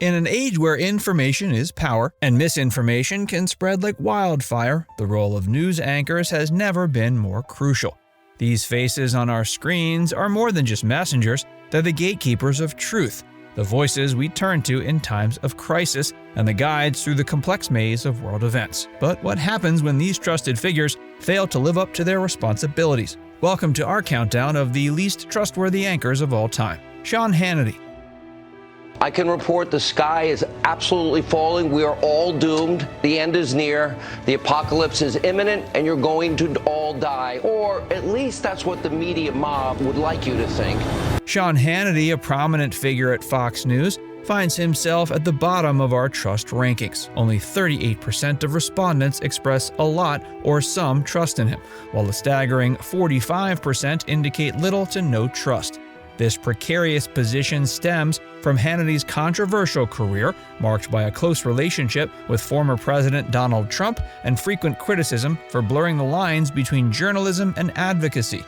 In an age where information is power and misinformation can spread like wildfire, the role of news anchors has never been more crucial. These faces on our screens are more than just messengers, they're the gatekeepers of truth, the voices we turn to in times of crisis, and the guides through the complex maze of world events. But what happens when these trusted figures fail to live up to their responsibilities? Welcome to our countdown of the least trustworthy anchors of all time. Sean Hannity. I can report the sky is absolutely falling. We are all doomed. The end is near. The apocalypse is imminent, and you're going to all die. Or at least that's what the media mob would like you to think. Sean Hannity, a prominent figure at Fox News, finds himself at the bottom of our trust rankings. Only 38% of respondents express a lot or some trust in him, while a staggering 45% indicate little to no trust. This precarious position stems from Hannity's controversial career, marked by a close relationship with former President Donald Trump and frequent criticism for blurring the lines between journalism and advocacy.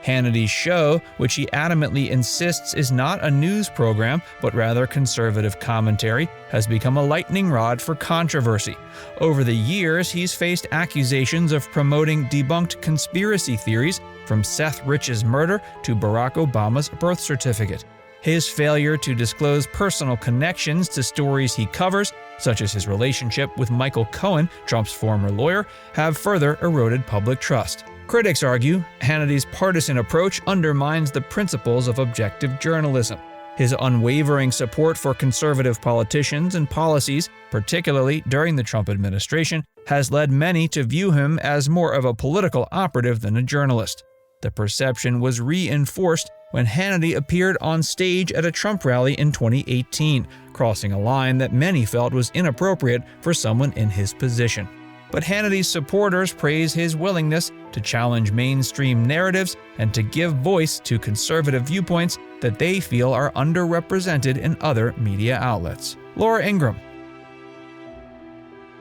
Hannity's show, which he adamantly insists is not a news program but rather conservative commentary, has become a lightning rod for controversy. Over the years, he's faced accusations of promoting debunked conspiracy theories, from Seth Rich's murder to Barack Obama's birth certificate. His failure to disclose personal connections to stories he covers, such as his relationship with Michael Cohen, Trump's former lawyer, have further eroded public trust. Critics argue Hannity's partisan approach undermines the principles of objective journalism. His unwavering support for conservative politicians and policies, particularly during the Trump administration, has led many to view him as more of a political operative than a journalist. The perception was reinforced when Hannity appeared on stage at a Trump rally in 2018, crossing a line that many felt was inappropriate for someone in his position. But Hannity's supporters praise his willingness to challenge mainstream narratives and to give voice to conservative viewpoints that they feel are underrepresented in other media outlets. Laura Ingraham.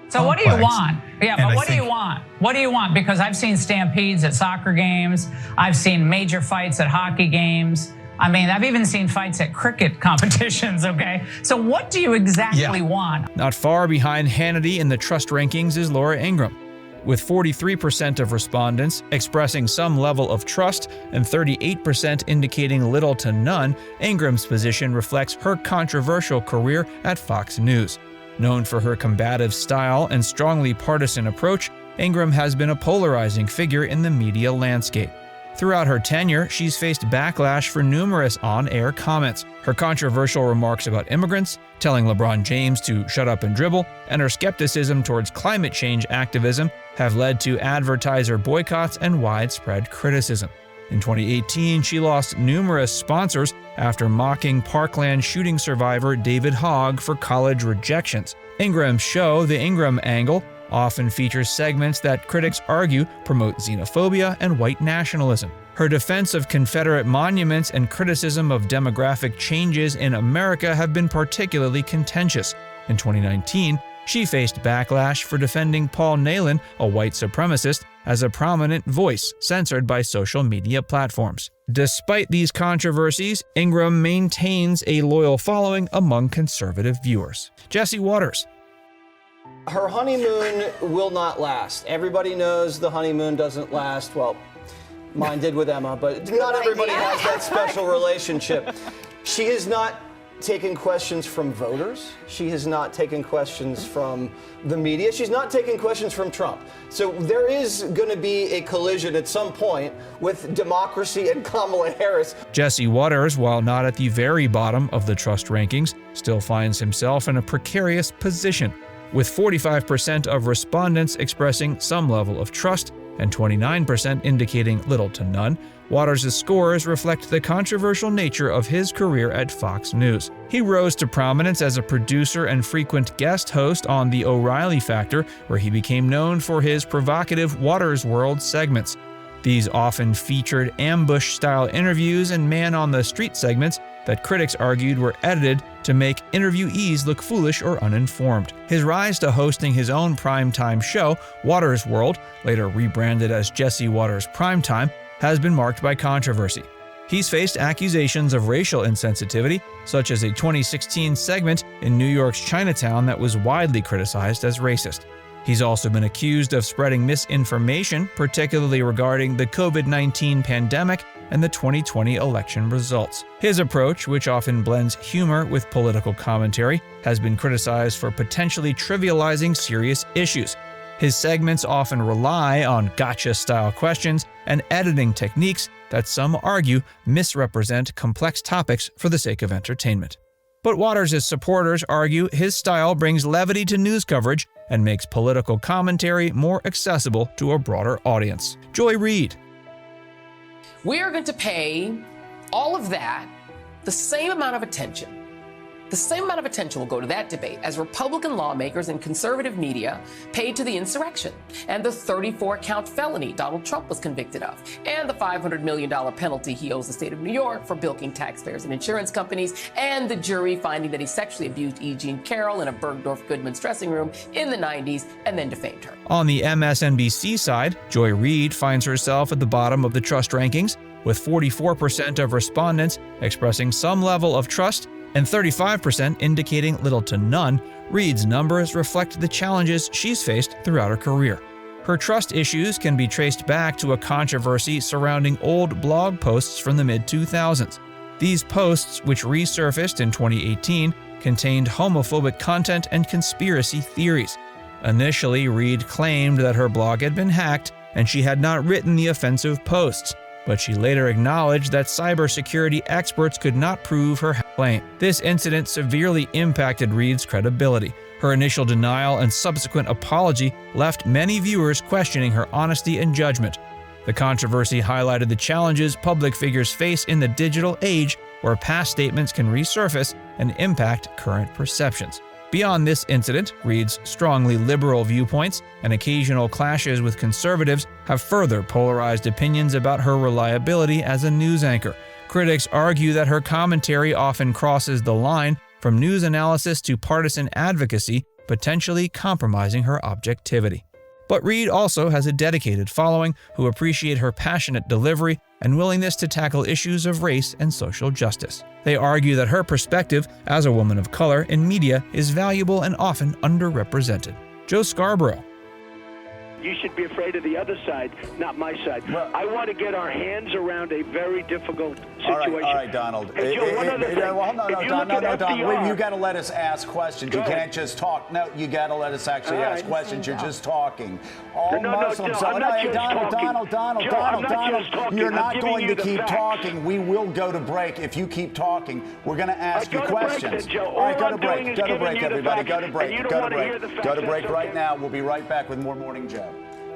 So what do you want? Yeah, but what do you want? What do you want? Because I've seen stampedes at soccer games. I've seen major fights at hockey games. I mean, I've even seen fights at cricket competitions, okay? So what do you exactly want? Not far behind Hannity in the trust rankings is Laura Ingraham. With 43% of respondents expressing some level of trust and 38% indicating little to none, Ingraham's position reflects her controversial career at Fox News. Known for her combative style and strongly partisan approach, Ingraham has been a polarizing figure in the media landscape. Throughout her tenure, she's faced backlash for numerous on-air comments. Her controversial remarks about immigrants, telling LeBron James to shut up and dribble, and her skepticism towards climate change activism have led to advertiser boycotts and widespread criticism. In 2018, she lost numerous sponsors after mocking Parkland shooting survivor David Hogg for college rejections. Ingraham's show, The Ingraham Angle, often features segments that critics argue promote xenophobia and white nationalism. Her defense of Confederate monuments and criticism of demographic changes in America have been particularly contentious. In 2019, she faced backlash for defending Paul Nehlen, a white supremacist, as a prominent voice censored by social media platforms. Despite these controversies, Ingraham maintains a loyal following among conservative viewers. Jesse Waters. Her honeymoon will not last. Everybody knows the honeymoon doesn't last. Well, mine did with Emma, but not everybody has that special relationship. She has not taken questions from voters. She has not taken questions from the media. She's not taken questions from Trump. So there is going to be a collision at some point with democracy and Kamala Harris. Jesse Waters, while not at the very bottom of the trust rankings, still finds himself in a precarious position, with 45% of respondents expressing some level of trust and 29% indicating little to none. Waters' scores reflect the controversial nature of his career at Fox News. He rose to prominence as a producer and frequent guest host on The O'Reilly Factor, where he became known for his provocative Waters World segments. These often featured ambush-style interviews and man-on-the-street segments that critics argued were edited to make interviewees look foolish or uninformed. His rise to hosting his own primetime show, Waters World, later rebranded as Jesse Waters Primetime, has been marked by controversy. He's faced accusations of racial insensitivity, such as a 2016 segment in New York's Chinatown that was widely criticized as racist. He's also been accused of spreading misinformation, particularly regarding the COVID-19 pandemic and the 2020 election results. His approach, which often blends humor with political commentary, has been criticized for potentially trivializing serious issues. His segments often rely on gotcha-style questions and editing techniques that some argue misrepresent complex topics for the sake of entertainment. But Waters' supporters argue his style brings levity to news coverage and makes political commentary more accessible to a broader audience. Joy Reid. We are going to pay all of that the same amount of attention. The same amount of attention will go to that debate as Republican lawmakers and conservative media paid to the insurrection and the 34-count felony Donald Trump was convicted of, and the $500 million penalty he owes the state of New York for bilking taxpayers and insurance companies, and the jury finding that he sexually abused E. Jean Carroll in a Bergdorf Goodman's dressing room in the 90s and then defamed her. On the MSNBC side, Joy Reid finds herself at the bottom of the trust rankings, with 44% of respondents expressing some level of trust and 35% indicating little to none. Reid's numbers reflect the challenges she's faced throughout her career. Her trust issues can be traced back to a controversy surrounding old blog posts from the mid-2000s. These posts, which resurfaced in 2018, contained homophobic content and conspiracy theories. Initially, Reid claimed that her blog had been hacked and she had not written the offensive posts, but she later acknowledged that cybersecurity experts could not prove her claim. This incident severely impacted Reid's credibility. Her initial denial and subsequent apology left many viewers questioning her honesty and judgment. The controversy highlighted the challenges public figures face in the digital age, where past statements can resurface and impact current perceptions. Beyond this incident, Reid's strongly liberal viewpoints and occasional clashes with conservatives have further polarized opinions about her reliability as a news anchor. Critics argue that her commentary often crosses the line from news analysis to partisan advocacy, potentially compromising her objectivity. But Reid also has a dedicated following who appreciate her passionate delivery and willingness to tackle issues of race and social justice. They argue that her perspective as a woman of color in media is valuable and often underrepresented. Joe Scarborough. You should be afraid of the other side, not my side. Well, I want to get our hands around a very difficult situation. All right, Donald. Hey, Joe, one other thing. Don, you got to let us ask questions. You can't just talk. No, you got to let us actually ask questions. You're just talking. All Muslims. Donald, you're not going to keep talking. We will go to break if you keep talking. We're going to ask you questions. All right, go to break. Go to break, everybody. Go to break. Go to break right now. We'll be right back with more Morning Joe.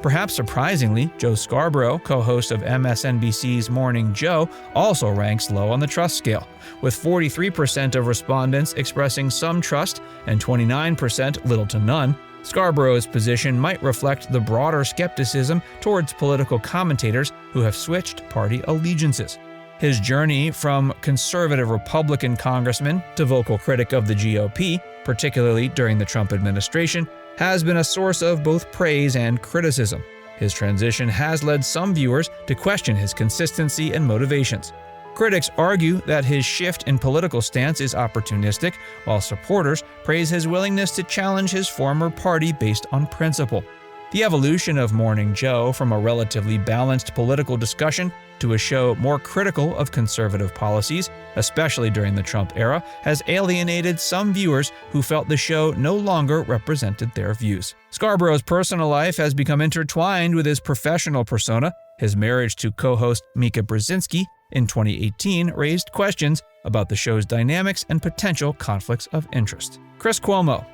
Perhaps surprisingly, Joe Scarborough, co-host of MSNBC's Morning Joe, also ranks low on the trust scale, with 43% of respondents expressing some trust and 29% little to none. Scarborough's position might reflect the broader skepticism towards political commentators who have switched party allegiances. His journey from conservative Republican congressman to vocal critic of the GOP, particularly during the Trump administration, has been a source of both praise and criticism. His transition has led some viewers to question his consistency and motivations. Critics argue that his shift in political stance is opportunistic, while supporters praise his willingness to challenge his former party based on principle. The evolution of Morning Joe from a relatively balanced political discussion to a show more critical of conservative policies, especially during the Trump era, has alienated some viewers who felt the show no longer represented their views. Scarborough's personal life has become intertwined with his professional persona. His marriage to co-host Mika Brzezinski in 2018 raised questions about the show's dynamics and potential conflicts of interest. Chris Cuomo.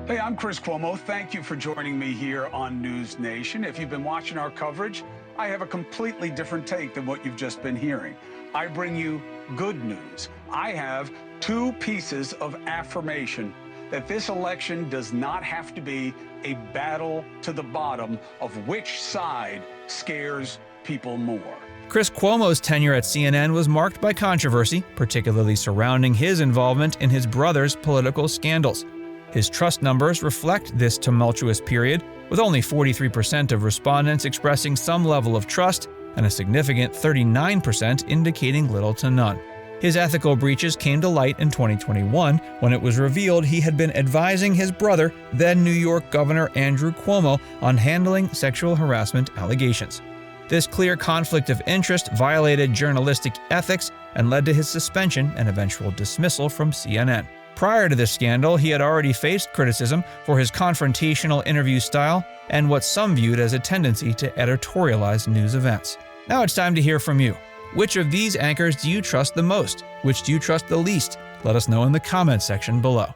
Hey, I'm Chris Cuomo. Thank you for joining me here on News Nation. If you've been watching our coverage, I have a completely different take than what you've just been hearing. I bring you good news. I have two pieces of affirmation that this election does not have to be a battle to the bottom of which side scares people more. Chris Cuomo's tenure at CNN was marked by controversy, particularly surrounding his involvement in his brother's political scandals. His trust numbers reflect this tumultuous period, with only 43% of respondents expressing some level of trust and a significant 39% indicating little to none. His ethical breaches came to light in 2021 when it was revealed he had been advising his brother, then New York Governor Andrew Cuomo, on handling sexual harassment allegations. This clear conflict of interest violated journalistic ethics and led to his suspension and eventual dismissal from CNN. Prior to this scandal, he had already faced criticism for his confrontational interview style and what some viewed as a tendency to editorialize news events. Now it's time to hear from you. Which of these anchors do you trust the most? Which do you trust the least? Let us know in the comments section below.